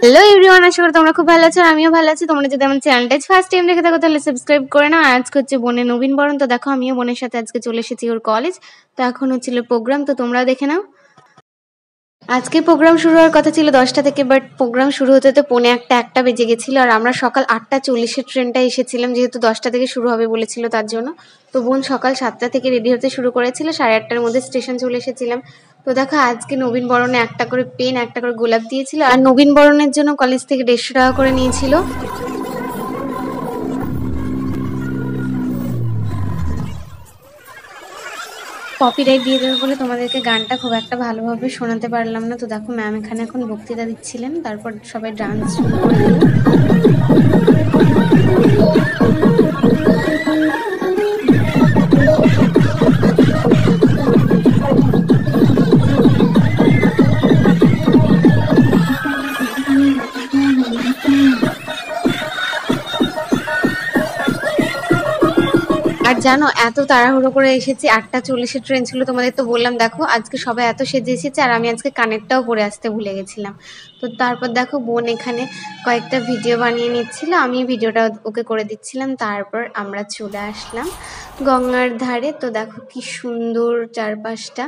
Hello everyone, আশা করি তোমরা খুব ভালো আছো। আমিও ভালো আছি। তোমরা যদি আমার চ্যানেলটা ফার্স্ট টাইম দেখে থাকো তাহলে সাবস্ক্রাইব করে নাও। আজকে হচ্ছে বোনের নবীনবরণ। তো দেখো আমিও বোনের সাথে আজকে চলে এসেছি ওর কলেজ। তো এখন হচ্ছিল প্রোগ্রাম, তো তোমরাও দেখে নাও। আজকে প্রোগ্রাম শুরু হওয়ার কথা ছিল 10টা থেকে, বাট প্রোগ্রাম শুরু হতে তো 1:45 বেজে গেছিলো। আর আমরা সকাল 8:40 ট্রেনটা এসেছিলাম, যেহেতু 10টা থেকে শুরু হবে বলেছিল তার জন্য। তো বোন সকাল 7টা থেকে রেডি হতে শুরু করেছিল, 8:30টার মধ্যে স্টেশন চলে এসেছিলাম। তো দেখো আজকে নবীনবরণে একটা করে পেন, একটা করে গোলাপ দিয়েছিল। আর নবীনবরণের জন্য কলেজ থেকে 150 টাকা করে নিয়েছিল। কপিরাইট দিয়ে দেবে বলে তোমাদেরকে গানটা খুব একটা ভালোভাবে শোনাতে পারলাম না। তো দেখো ম্যাম এখানে এখন বক্তৃতা দিচ্ছিলেন, তারপর সবাই ডান্স শুরু করে দিল। আর জানো এত তাড়াহুড়ো করে এসেছি, 8:40 ট্রেন ছিল, তোমাদের তো বললাম। দেখো আজকে সবাই এত সেজে এসেছে, আর আমি আজকে কানেরটাও পরে আসতে ভুলে গেছিলাম। তো তারপর দেখো বোন এখানে কয়েকটা ভিডিও বানিয়ে নিচ্ছিল, আমি ভিডিওটা ওকে করে দিচ্ছিলাম। তারপর আমরা চলে আসলাম গঙ্গার ধারে। তো দেখো কি সুন্দর চারপাশটা।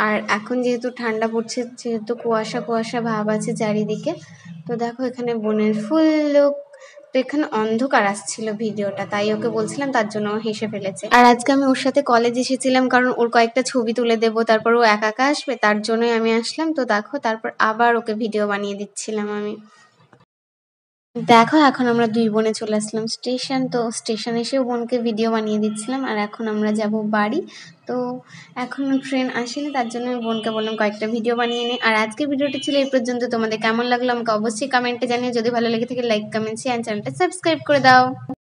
আর এখন যেহেতু ঠান্ডা পড়ছে, যেহেতু কুয়াশা কুয়াশা ভাব আছে চারিদিকে। তো দেখো এখানে বোনের ফুল লুক। তো এখানে অন্ধকার আসছিল ভিডিওটা, তাই ওকে বলছিলাম, তার জন্য ও হেসে ফেলেছে। আর আজকে আমি ওর সাথে কলেজ এসেছিলাম, কারণ ওর কয়েকটা ছবি তুলে দেবো, তারপর ও একা একা আসবে, তার জন্যই আমি আসলাম। তো দেখো তারপর আবার ওকে ভিডিও বানিয়ে দিচ্ছিলাম আমি। দেখো এখন আমরা দুই বোনে চলে আসলাম স্টেশন। তো স্টেশন এসেও বোনকে ভিডিও বানিয়ে দিচ্ছিলাম। আর এখন আমরা যাব বাড়ি। তো এখনো ট্রেন আসেনি, তার জন্য আমি বোনকে বললাম কয়েকটা ভিডিও বানিয়ে নে। আর আজকের ভিডিওটি ছিল এই পর্যন্ত। তোমাদের কেমন লাগলো আমাকে অবশ্যই কমেন্টে জানিয়ে। যদি ভালো লেগে থাকে লাইক, কমেন্ট, শেয়ার, চ্যানেলটা সাবস্ক্রাইব করে দাও।